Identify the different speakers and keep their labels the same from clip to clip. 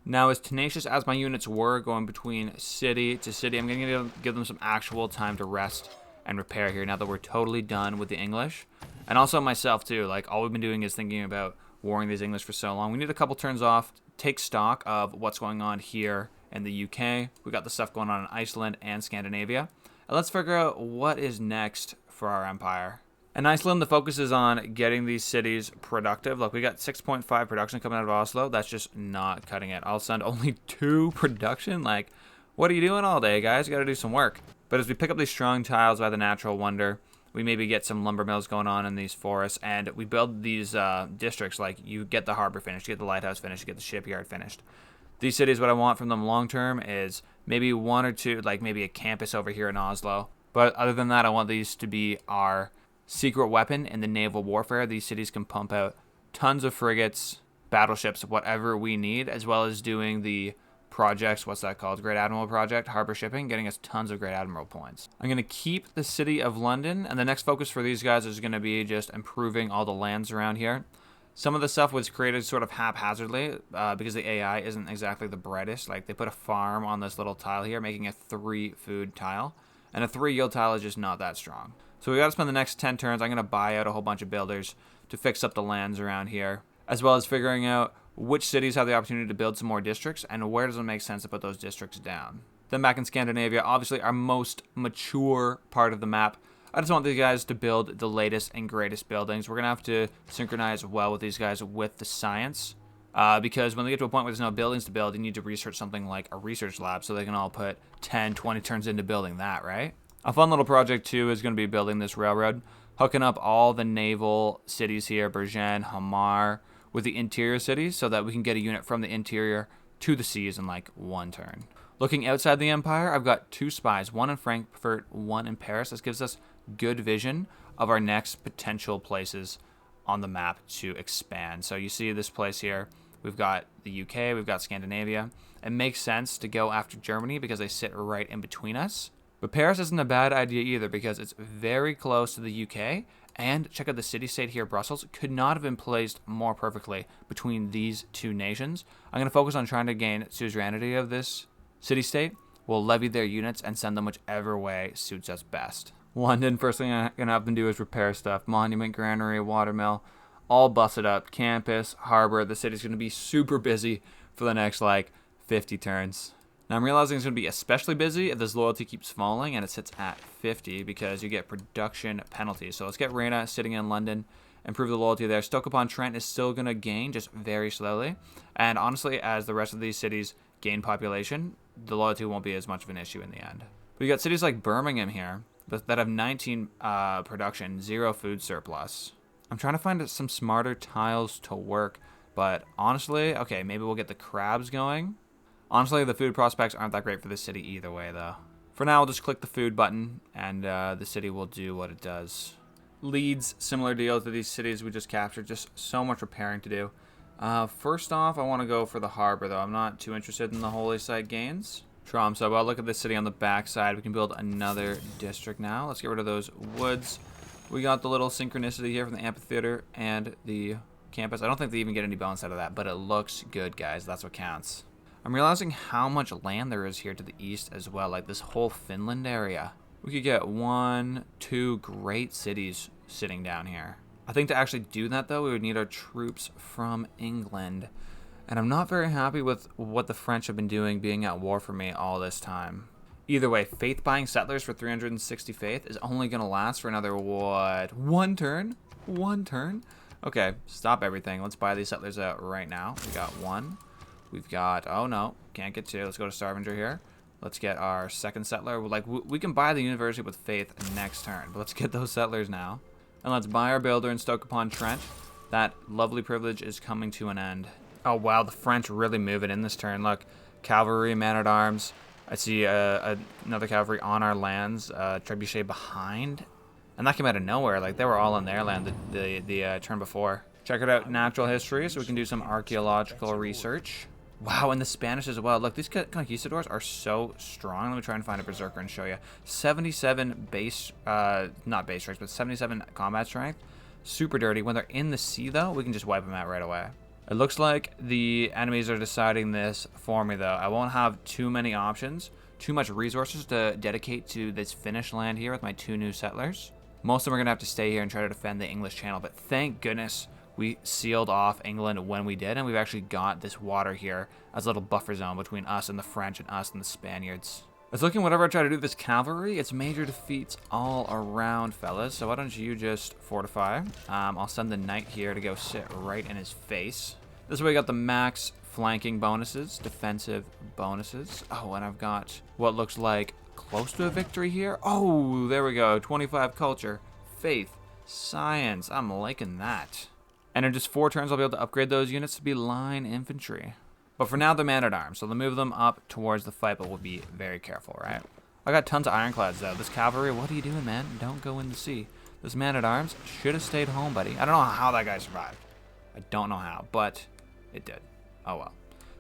Speaker 1: Now, as tenacious as my units were going between city to city, I'm going to give them some actual time to rest and repair here now that we're totally done with the English. And also myself too, like all we've been doing is thinking about warring these English for so long. We need a couple turns off, take stock of what's going on here in the UK. We got the stuff going on in Iceland and Scandinavia. And let's figure out what is next for our empire. In Iceland, the focus is on getting these cities productive. Look, we got 6.5 production coming out of Oslo. That's just not cutting it. I'll send only 2 production. Like, what are you doing all day, guys? You got to do some work. But as we pick up these strong tiles by the natural wonder, we maybe get some lumber mills going on in these forests, and we build these districts. Like, you get the harbor finished, you get the lighthouse finished, you get the shipyard finished. These cities, what I want from them long term is maybe 1 or 2, like maybe a campus over here in Oslo. But other than that, I want these to be our secret weapon in the naval warfare. These cities can pump out tons of frigates, battleships, whatever we need, as well as doing the projects, what's that called? Great Admiral Project, harbor shipping, getting us tons of Great Admiral points. I'm going to keep the city of London, and the next focus for these guys is going to be just improving all the lands around here. Some of the stuff was created sort of haphazardly because the AI isn't exactly the brightest. Like, they put a farm on this little tile here, making a 3 food tile, and a 3 yield tile is just not that strong. So we got to spend the next 10 turns. I'm going to buy out a whole bunch of builders to fix up the lands around here, as well as figuring out which cities have the opportunity to build some more districts and where does it make sense to put those districts down. Then back in Scandinavia, obviously our most mature part of the map, I just want these guys to build the latest and greatest buildings. We're going to have to synchronize well with these guys with the science. Because when they get to a point where there's no buildings to build, you need to research something like a research lab so they can all put 10, 20 turns into building that, right? A fun little project too is going to be building this railroad, hooking up all the naval cities here, Bergen, Hamar, with the interior cities so that we can get a unit from the interior to the seas in like 1 turn. Looking outside the empire, I've got 2 spies, 1 in Frankfurt, 1 in Paris. This gives us good vision of our next potential places on the map to expand. So you see this place here. We've got the UK, we've got Scandinavia. It makes sense to go after Germany because they sit right in between us. But Paris isn't a bad idea either because it's very close to the UK. And check out the city-state here, Brussels. Could not have been placed more perfectly between these 2 nations. I'm going to focus on trying to gain suzerainty of this city-state. We'll levy their units and send them whichever way suits us best. London, first thing I'm going to have them do is repair stuff. Monument, granary, watermill, all busted up. Campus, harbor. The city's going to be super busy for the next, 50 turns. Now, I'm realizing it's going to be especially busy if this loyalty keeps falling and it sits at 50 because you get production penalties. So let's get Reina sitting in London, improve the loyalty there. Stoke-upon-Trent is still going to gain, just very slowly. And honestly, as the rest of these cities gain population, the loyalty won't be as much of an issue in the end. But you got cities like Birmingham here that have 19 production, 0 food surplus. I'm trying to find some smarter tiles to work, but honestly, okay, maybe we'll get the crabs going. Honestly, the food prospects aren't that great for this city either way, though. For now, I'll just click the food button, and the city will do what it does. Leeds, similar deal to these cities we just captured. Just so much repairing to do. First off, I want to go for the harbor, though. I'm not too interested in the holy site gains. Tromsø, well, look at this city on the backside. We can build another district now. Let's get rid of those woods. We got the little synchronicity here from the amphitheater and the campus. I don't think they even get any bonus out of that, but it looks good, guys. That's what counts. I'm realizing how much land there is here to the east as well, like this whole Finland area. We could get 1, 2 great cities sitting down here. I think to actually do that, though, we would need our troops from England. And I'm not very happy with what the French have been doing, being at war for me all this time. Either way, faith buying settlers for 360 faith is only going to last for another, what, 1 turn? 1 turn? Okay, stop everything. Let's buy these settlers out right now. We got 1. We've got, oh no, can't get 2. Let's go to Stavanger here. Let's get our 2nd settler. We can buy the university with faith next turn, but let's get those settlers now. And let's buy our builder in Stoke-upon-Trent. That lovely privilege is coming to an end. Oh wow, the French really move it in this turn. Look, cavalry, man-at-arms. I see another cavalry on our lands, trebuchet behind. And that came out of nowhere. Like, they were all in their land the turn before. Check it out, natural history, so we can do some archaeological research. Wow, and the Spanish as well. Look, these conquistadors are so strong. Let me try and find a berserker and show you. 77 base, not base strength, but 77 combat strength. Super dirty. When they're in the sea, though, we can just wipe them out right away. It looks like the enemies are deciding this for me, though. I won't have too many options, too much resources to dedicate to this Finnish land here with my 2 new settlers. Most of them are going to have to stay here and try to defend the English Channel, but thank goodness we sealed off England when we did, and we've actually got this water here as a little buffer zone between us and the French and us and the Spaniards. It's looking whatever I try to do with this cavalry, it's major defeats all around, fellas. So why don't you just fortify? I'll send the knight here to go sit right in his face. This way we got the max flanking bonuses, defensive bonuses. Oh, and I've got what looks like close to a victory here. Oh, there we go. 25 culture, faith, science. I'm liking that. And in just 4 turns, I'll be able to upgrade those units to be line infantry. But for now, they're man-at-arms, so they'll move them up towards the fight, but we'll be very careful, right? I got tons of ironclads, though. This cavalry, what are you doing, man? Don't go in the sea. This man-at-arms should have stayed home, buddy. I don't know how that guy survived. I don't know how, but it did. Oh, well.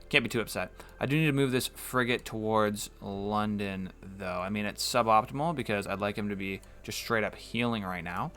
Speaker 1: Can't be too upset. I do need to move this frigate towards London, though. I mean, it's suboptimal because I'd like him to be just straight up healing right now.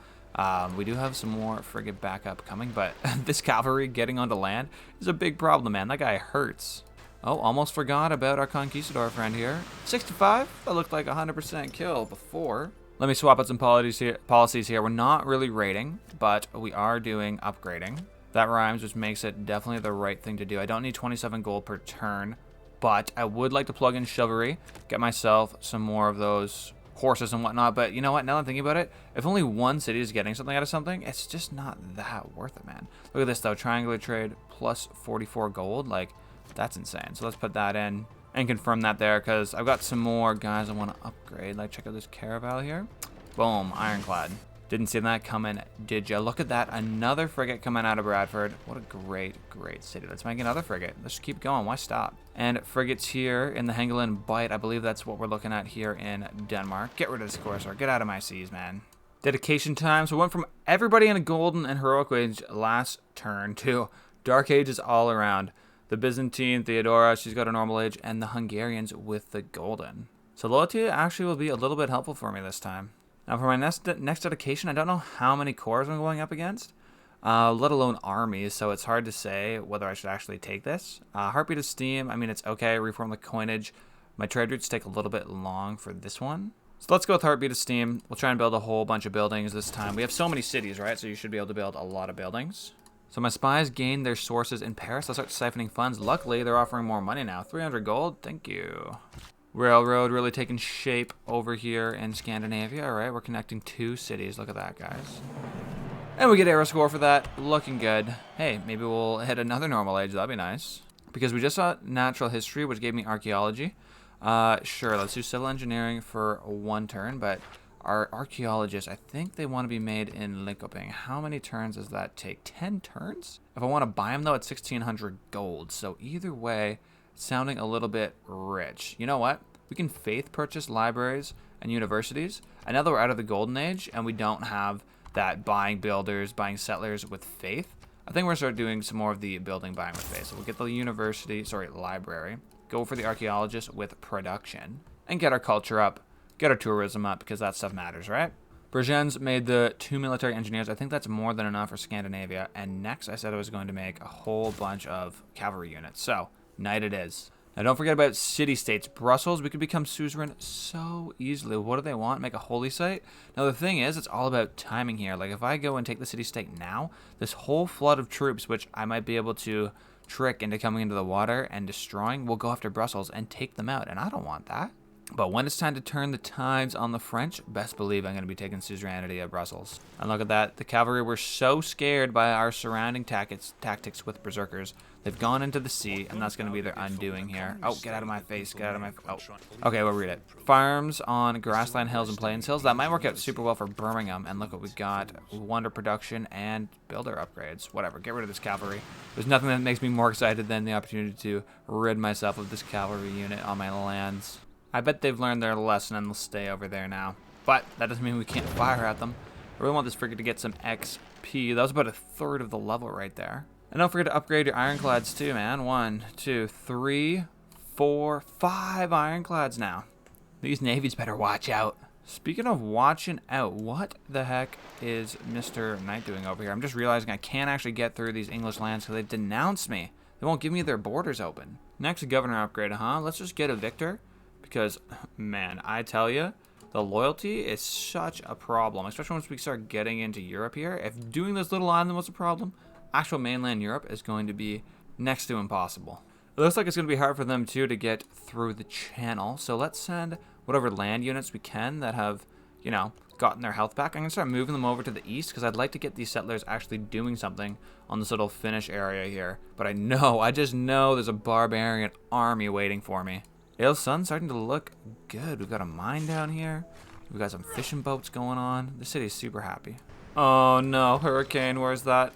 Speaker 1: We do have some more frigate backup coming, but this cavalry getting onto land is a big problem, man. That guy hurts. Oh, almost forgot about our conquistador friend here. 65? That looked like 100% kill before. Let me swap out some policies here. We're not really raiding, but we are doing upgrading. That rhymes, which makes it definitely the right thing to do. I don't need 27 gold per turn, but I would like to plug in chivalry, get myself some more of those horses and whatnot. But you know what, now that I'm thinking about it, if only one city is getting something out of something, it's just not that worth it, man. Look at this though, triangular trade plus 44 gold, like that's insane. So let's put that in and confirm that there, because I've got some more guys I want to upgrade. Like check out this caravel here. Boom, ironclad. Didn't see that coming, did ya? Look at that, another frigate coming out of Bradford. What a great, great city. Let's make another frigate. Let's just keep going, why stop? And frigates here in the Hengelen Bight. I believe that's what we're looking at here in Denmark. Get rid of this Corsair, get out of my seas, man. Dedication time, so we went from everybody in a golden and heroic age last turn to dark ages all around. The Byzantine, Theodora, she's got a normal age, and the Hungarians with the golden. So loyalty actually will be a little bit helpful for me this time. Now for my next dedication, I don't know how many cores I'm going up against, let alone armies, so it's hard to say whether I should actually take this. Heartbeat of Steam, I mean, it's okay. Reform the coinage. My trade routes take a little bit long for this one. So let's go with Heartbeat of Steam. We'll try and build a whole bunch of buildings this time. We have so many cities, right? So you should be able to build a lot of buildings. So my spies gained their sources in Paris. I'll start siphoning funds. Luckily, they're offering more money now. 300 gold, thank you. Railroad really taking shape over here in Scandinavia. All right, we're connecting 2 cities. Look at that, guys. And we get aero score for that. Looking good. Hey, maybe we'll hit another normal age. That'd be nice. Because we just saw natural history, which gave me archaeology. Sure, let's do civil engineering for 1 turn, but our archaeologists, I think they want to be made in Linköping. How many turns does that take? 10 turns? If I want to buy them, though, it's 1,600 gold. So either way, sounding a little bit rich. You know what? We can faith purchase libraries and universities. And now that we're out of the golden age and we don't have that buying builders, buying settlers with faith, I think we're going to start doing some more of the building buying with faith. So we'll get the library, go for the archaeologist with production, and get our culture up, get our tourism up, because that stuff matters, right? Bergen's made the 2 military engineers. I think that's more than enough for Scandinavia. And next I said I was going to make a whole bunch of cavalry units. So night it is. Now don't forget about city-states. Brussels, we could become suzerain so easily. What do they want? Make a holy site? Now the thing is, it's all about timing here. Like if I go and take the city-state now, this whole flood of troops, which I might be able to trick into coming into the water and destroying, will go after Brussels and take them out. And I don't want that. But when it's time to turn the tides on the French, best believe I'm going to be taking suzerainty of Brussels. And look at that. The cavalry were so scared by our surrounding tactics with berserkers. They've gone into the sea, and that's going to be their undoing here. Oh, get out of my face. Get out of my... Oh. Okay, we'll read it. Farms on grassland hills and plains hills. That might work out super well for Birmingham. And look what we've got. Wonder production and builder upgrades. Whatever. Get rid of this cavalry. There's nothing that makes me more excited than the opportunity to rid myself of this cavalry unit on my lands. I bet they've learned their lesson and they'll stay over there now. But that doesn't mean we can't fire at them. I really want this frigate to get some XP. That was about 1/3 of the level right there. And don't forget to upgrade your ironclads too, man. 1, 2, 3, 4, 5 ironclads now. These navies better watch out. Speaking of watching out, what the heck is Mr. Knight doing over here? I'm just realizing I can't actually get through these English lands because they denounced me. They won't give me their borders open. Next, governor upgrade, huh? Let's just get a victor because, man, I tell you, the loyalty is such a problem, especially once we start getting into Europe here. If doing this little island was a problem, actual mainland Europe is going to be next to impossible. It looks like it's going to be hard for them, too, to get through the channel. So let's send whatever land units we can that have, you know, gotten their health back. I'm going to start moving them over to the east because I'd like to get these settlers actually doing something on this little Finnish area here. But I just know there's a barbarian army waiting for me. Ale Sun's starting to look good. We've got a mine down here. We've got some fishing boats going on. The city's super happy. Oh, no. Hurricane, where's that?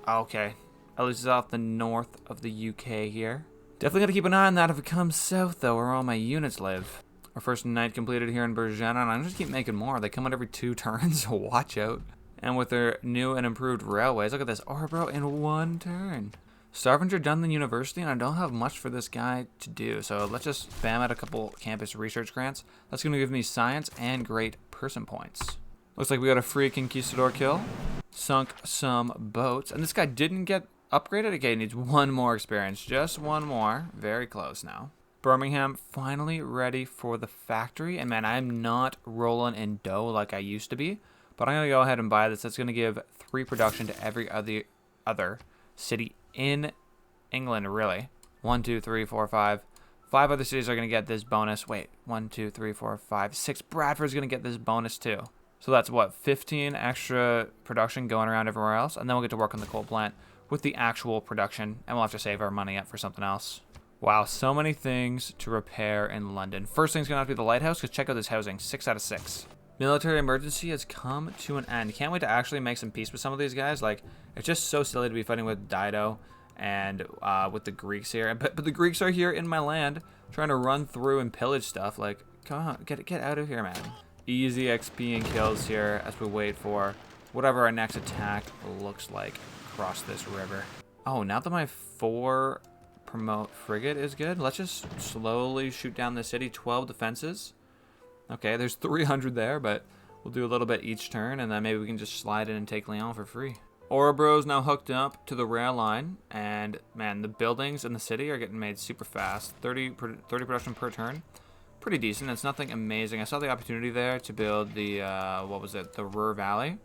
Speaker 1: Okay. At least it's off the north of the UK here. Definitely got to keep an eye on that if it comes south, though, where all my units live. Our first night completed here in Bergen, and I'm just keep making more. They come out every 2 turns, so watch out. And with their new and improved railways, look at this. Orebro in 1 turn. Starvinger done the university, and I don't have much for this guy to do, so let's just spam out a couple campus research grants. That's going to give me science and great person points. Looks like we got a free conquistador kill. Sunk some boats, and this guy didn't get upgraded. Okay, needs 1 more experience. Just 1 more. Very close now. Birmingham finally ready for the factory. And man, I'm not rolling in dough like I used to be. But I'm going to go ahead and buy this. That's going to give 3 production to every other city in England, really. 1, 2, 3, 4, 5. 5 other cities are going to get this bonus. Wait, 1, 2, 3, 4, 5, 6. Bradford's going to get this bonus too. So that's what, 15 extra production going around everywhere else. And then we'll get to work on the coal plant with the actual production. And we'll have to save our money up for something else. Wow, so many things to repair in London. First thing's going to have to be the lighthouse, because check out this housing. 6 out of 6. Military emergency has come to an end. Can't wait to actually make some peace with some of these guys. Like, it's just so silly to be fighting with Dido and with the Greeks here. But the Greeks are here in my land trying to run through and pillage stuff. Like, come on, get out of here, man. Easy XP and kills here as we wait for whatever our next attack looks like across this river. Oh, now that my 4 promote frigate is good, let's just slowly shoot down the city. 12 defenses. Okay, there's 300 there, but we'll do a little bit each turn, and then maybe we can just slide in and take Lyon for free. Orebro's now hooked up to the rail line, and man, the buildings in the city are getting made super fast. 30 production per turn. Pretty decent. It's nothing amazing. I saw the opportunity there to build the, what was it, the Ruhr Valley.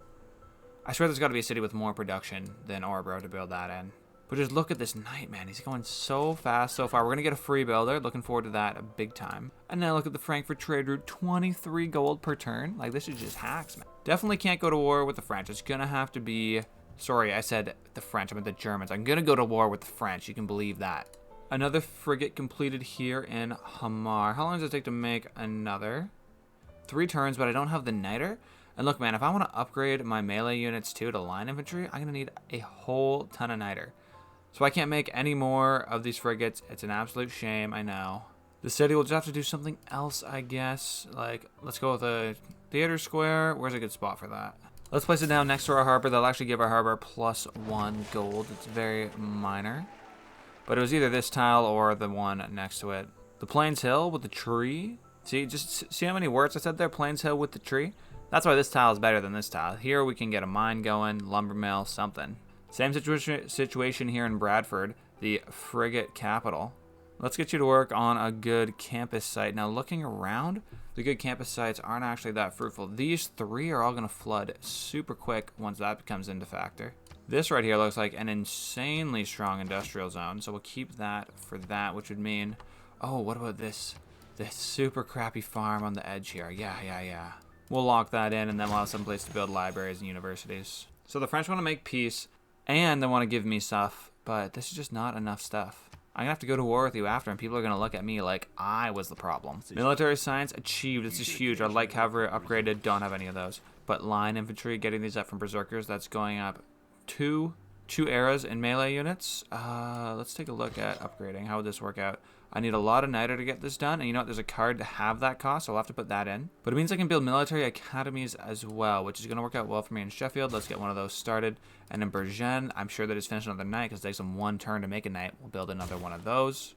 Speaker 1: I swear there's got to be a city with more production than Orebro to build that in. But just look at this knight, man. He's going so fast so far. We're going to get a free builder. Looking forward to that big time. And now look at the Frankfurt trade route. 23 gold per turn. Like, this is just hacks, man. Definitely can't go to war with the French. It's going to have to be... Sorry, I said the French. I meant the Germans. I'm going to go to war with the French. You can believe that. Another frigate completed here in Hamar. How long does it take to make another? 3 turns, but I don't have the niter. And look, man, if I want to upgrade my melee units too to line infantry, I'm going to need a whole ton of niter. So I can't make any more of these frigates. It's an absolute shame, I know. The city will just have to do something else, I guess. Like, let's go with a theater square. Where's a good spot for that? Let's place it down next to our harbor. They'll actually give our harbor +1 gold. It's very minor. But it was either this tile or the one next to it. The Plains Hill with the tree. See, just see how many words I said there? Plains Hill with the tree. That's why this tile is better than this tile. Here we can get a mine going, lumber mill, something. Same situation here in Bradford, the frigate capital. Let's get you to work on a good campus site. Now, looking around, the good campus sites aren't actually that fruitful. These 3 are all going to flood super quick once that becomes into factor. This right here looks like an insanely strong industrial zone, so we'll keep that for that, which would mean... Oh, what about this? This super crappy farm on the edge here. Yeah. We'll lock that in, and then we'll have some place to build libraries and universities. So the French want to make peace, and they want to give me stuff, but this is just not enough stuff. I'm going to have to go to war with you after, and people are going to look at me like I was the problem. Military science achieved. This is huge. Our light cavalry upgraded. Don't have any of those. But line infantry, getting these up from berserkers, that's going up 2 eras in melee units. Let's take a look at upgrading. How would this work out? I need a lot of niter to get this done, and you know what? There's a card to have that cost, so I'll have to put that in. But it means I can build military academies as well, which is going to work out well for me in Sheffield. Let's get one of those started. And in Bergen, I'm sure that it's finished another night because it takes them 1 turn to make a night. We'll build another one of those.